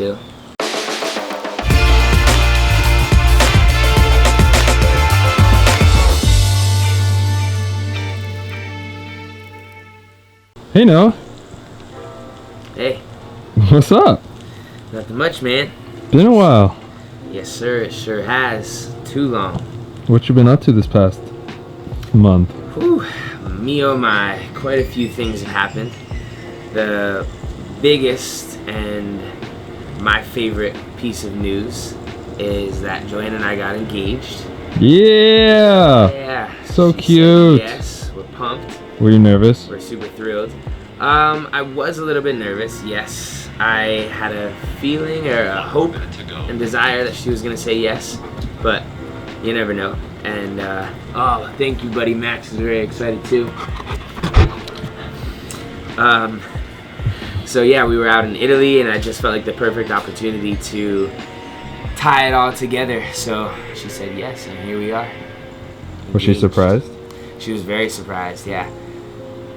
chill. Hey, Noah. Hey, What's up? nothing much, man. Been a while. Yes, sir, it sure has. Too long. What you been up to this past month? Whew, me oh my, quite a few things have happened. The biggest and my favorite piece of news is that Joanne and I got engaged. Yeah! Yeah. So she cute. said yes, we're pumped. Were you nervous? We're super thrilled. I was a little bit nervous, yes. I had a feeling or a hope and desire that she was going to say yes, but you never know. And, oh, thank you, buddy. Max is very excited, too. So, yeah, we were out in Italy, and I just felt like the perfect opportunity to tie it all together. So she said yes, and here we are. Was she surprised? She was very surprised, yeah.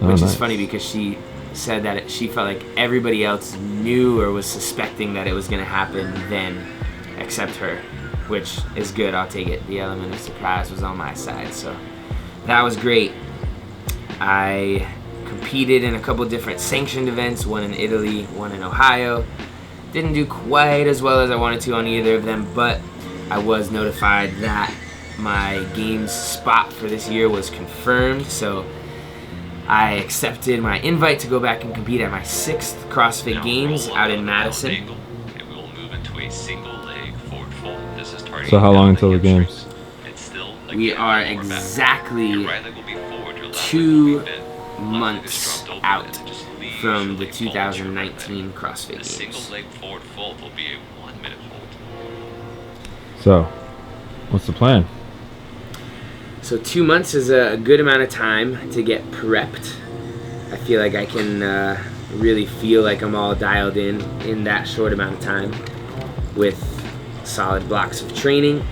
Oh, Which nice. is funny because she said that she felt like everybody else knew or was suspecting that it was going to happen then, except her, which is good. I'll take it. The element of surprise was on my side, so that was great. I competed in a couple different sanctioned events, one in Italy, one in Ohio. Didn't do quite as well as I wanted to on either of them, but I was notified that my games spot for this year was confirmed, so I accepted my invite to go back and compete at my 6th CrossFit Games out in Madison. So how long until the games? We are exactly 2 months out from the 2019 CrossFit Games. So, what's the plan? So 2 months is a good amount of time to get prepped. I feel like I can really feel like I'm all dialed in that short amount of time with solid blocks of training.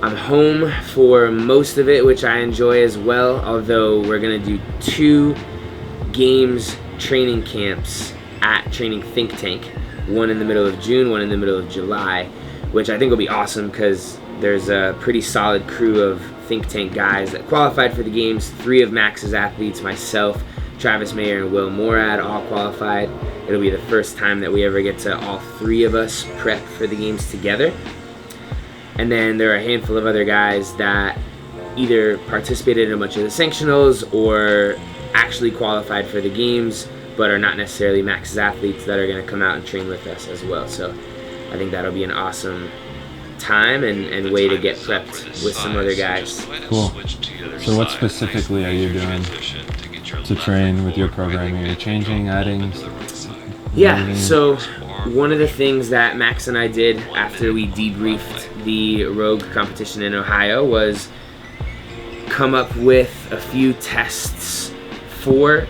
I'm home for most of it, which I enjoy as well, although we're going to do 2 games training camps at Training Think Tank, one in the middle of June, one in the middle of July, which I think will be awesome because there's a pretty solid crew of Think Tank guys that qualified for the games. 3 of Max's athletes, myself, Travis Mayer, and Will Morad, all qualified. It'll be the first time that we ever get to all 3 of us prep for the games together. And then there are a handful of other guys that either participated in a bunch of the sanctionals or actually qualified for the games, but are not necessarily Max's athletes that are going to come out and train with us as well. So I think that'll be an awesome time and way to get prepped with some other guys. Cool. So what specifically are you doing to train with your programming? Are you changing, adding? Yeah, so one of the things that Max and I did after we debriefed the Rogue competition in Ohio was come up with a few tests, 4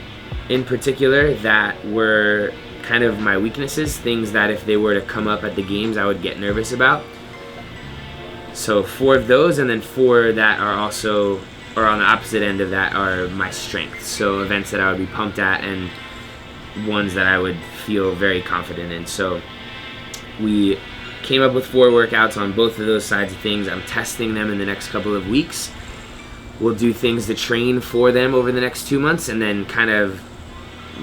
in particular, that were kind of my weaknesses, things that if they were to come up at the games I would get nervous about. So 4 of those, and then 4 that are also, or on the opposite end of that, are my strengths. So events that I would be pumped at and ones that I would feel very confident in. So we came up with 4 workouts on both of those sides of things. I'm testing them in the next couple of weeks. We'll do things to train for them over the next 2 months, and then kind of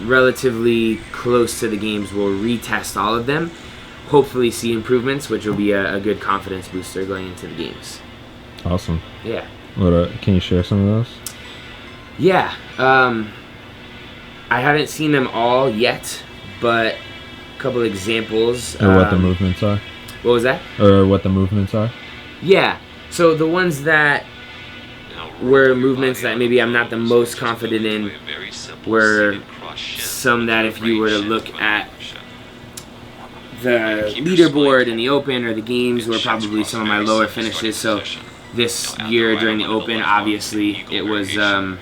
relatively close to the games, we'll retest all of them. Hopefully see improvements, which will be a good confidence booster going into the games. Awesome. Yeah. What? Can you share some of those? Yeah. I haven't seen them all yet, but a couple examples. Or what the movements are? What was that? Or what the movements are? Yeah. So the ones that were movements that maybe I'm not the most confident in were some that if you were to look at the leaderboard in the Open or the games were probably some of my lower finishes. So this year during the Open, obviously it was the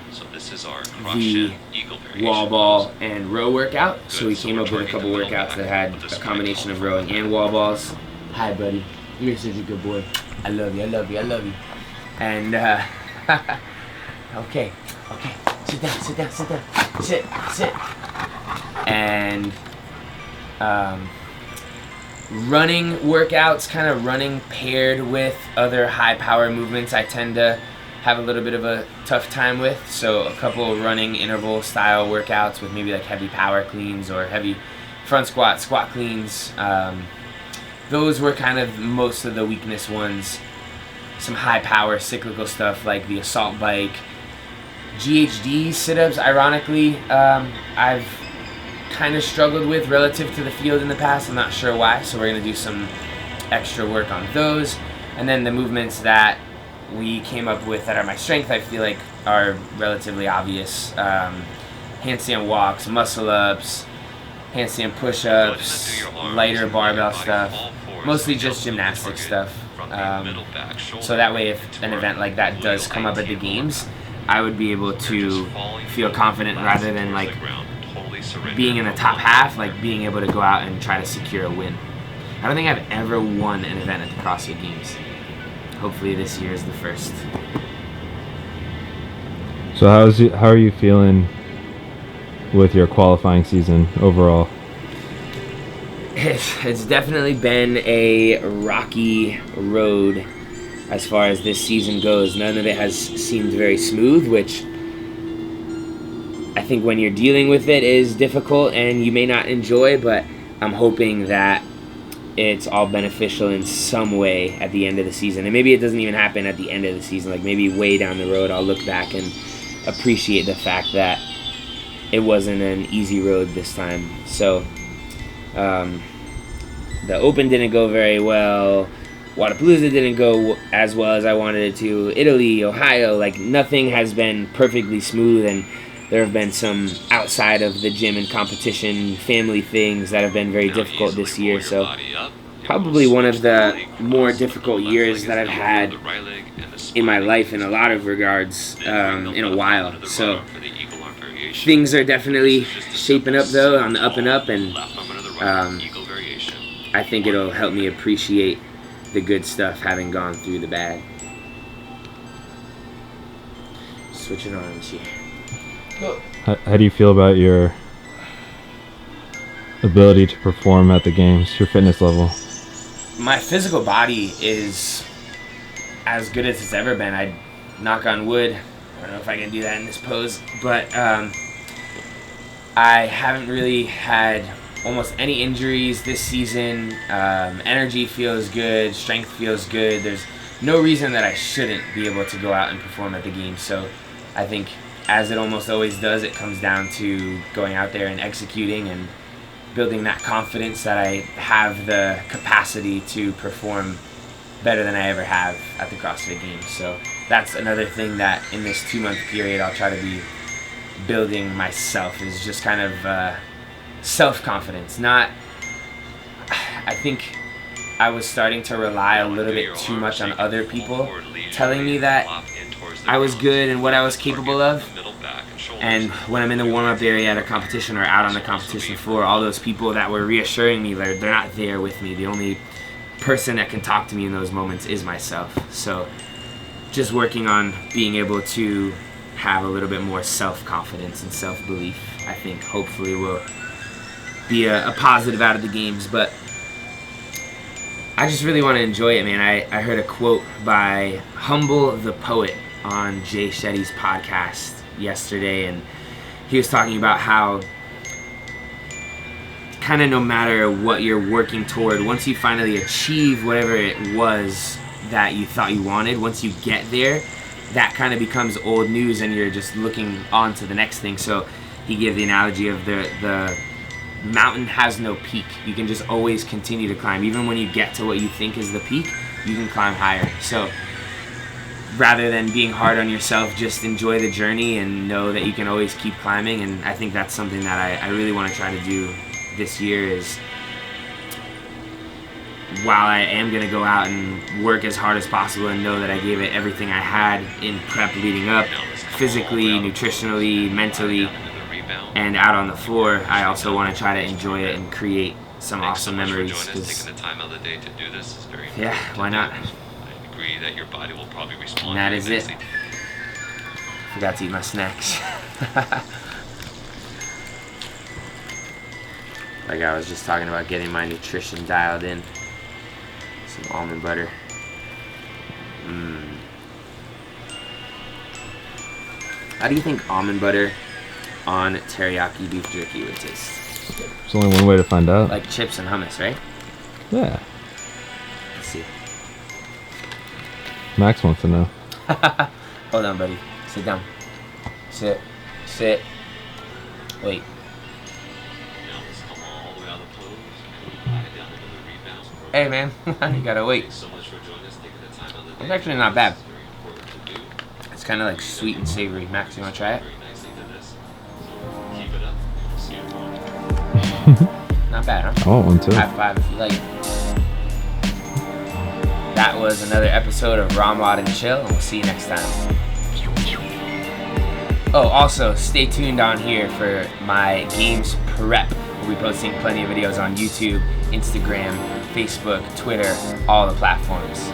wall ball and row workout. So we came up with a couple workouts that had a combination of rowing and wall balls. Hi, buddy. You're such a good boy. I love you. I love you. I love you. And okay. Sit down. Sit down. Sit down. Sit. And running workouts, kind of running paired with other high power movements, I tend to have a little bit of a tough time with. So a couple of running interval style workouts with maybe like heavy power cleans or heavy front squat cleans. Those were kind of most of the weakness ones. Some high power cyclical stuff like the assault bike. GHD sit-ups, ironically, I've kind of struggled with relative to the field in the past. I'm not sure why, so we're going to do some extra work on those. And then the movements that we came up with that are my strength, I feel like are relatively obvious. Handstand walks, muscle-ups, handstand push-ups, lighter barbell stuff, mostly just gymnastic stuff. So that way if an event like that does come up at the games, I would be able to feel confident rather than like being in the top half, like being able to go out and try to secure a win. I don't think I've ever won an event at the CrossFit Games. Hopefully this year is the first. So how are you feeling with your qualifying season overall? It's definitely been a rocky road as far as this season goes. None of it has seemed very smooth, which I think when you're dealing with it is difficult and you may not enjoy, but I'm hoping that it's all beneficial in some way at the end of the season. And maybe it doesn't even happen at the end of the season. Like maybe way down the road I'll look back and appreciate the fact that it wasn't an easy road this time. So the Open didn't go very well. Wadapalooza didn't go as well as I wanted it to. Italy, Ohio, like nothing has been perfectly smooth, and there have been some outside of the gym and competition family things that have been very difficult this year. So probably one of the more difficult years that I've had in my life in a lot of regards in a while. So things are definitely shaping up though, on the up and up, and I think it'll help me appreciate the good stuff having gone through the bad. Switching arms here. How do you feel about your ability to perform at the games, your fitness level? My physical body is as good as it's ever been. I knock on wood. I don't know if I can do that in this pose, but I haven't really had almost any injuries this season. Energy feels good, strength feels good. There's no reason that I shouldn't be able to go out and perform at the games. So I think, as it almost always does, it comes down to going out there and executing and building that confidence that I have the capacity to perform better than I ever have at the CrossFit Games. So that's another thing that in this 2-month period I'll try to be building myself, is just kind of self-confidence. I think I was starting to rely a little bit too much on other people telling me that I was good and what I was capable of. And when I'm in the warm-up area at a competition or out on the competition floor, all those people that were reassuring me, they're not there with me. The only person that can talk to me in those moments is myself. So just working on being able to have a little bit more self-confidence and self-belief, I think hopefully will be a positive out of the games. But I just really want to enjoy it, man. I heard a quote by Humble the Poet on Jay Shetty's podcast yesterday, and he was talking about how kind of no matter what you're working toward, once you finally achieve whatever it was that you thought you wanted, once you get there, that kind of becomes old news and you're just looking on to the next thing. So he gave the analogy of the mountain has no peak. You can just always continue to climb. Even when you get to what you think is the peak, you can climb higher. So rather than being hard on yourself, just enjoy the journey and know that you can always keep climbing. And I think that's something that I really want to try to do this year, is while I am going to go out and work as hard as possible and know that I gave it everything I had in prep leading up, physically, nutritionally, mentally, and out on the floor, I also want to try to enjoy it and create some awesome memories. Yeah, why not? That your body will probably respond. And that is it. Forgot to eat my snacks. Like I was just talking about getting my nutrition dialed in. Some almond butter. How do you think almond butter on teriyaki beef jerky would taste? There's only one way to find out. Like chips and hummus, right? Yeah. Let's see. Max wants to know. Hold on, buddy. Sit down. Sit. Sit. Wait. Hey, man. You gotta wait. It's actually not bad. It's kind of like sweet and savory. Max, you wanna try it? Not bad, huh? I want one too. High five if you like it. That was another episode of Ramlad and Chill, and we'll see you next time. Oh, also, stay tuned on here for my games prep. We'll be posting plenty of videos on YouTube, Instagram, Facebook, Twitter, all the platforms.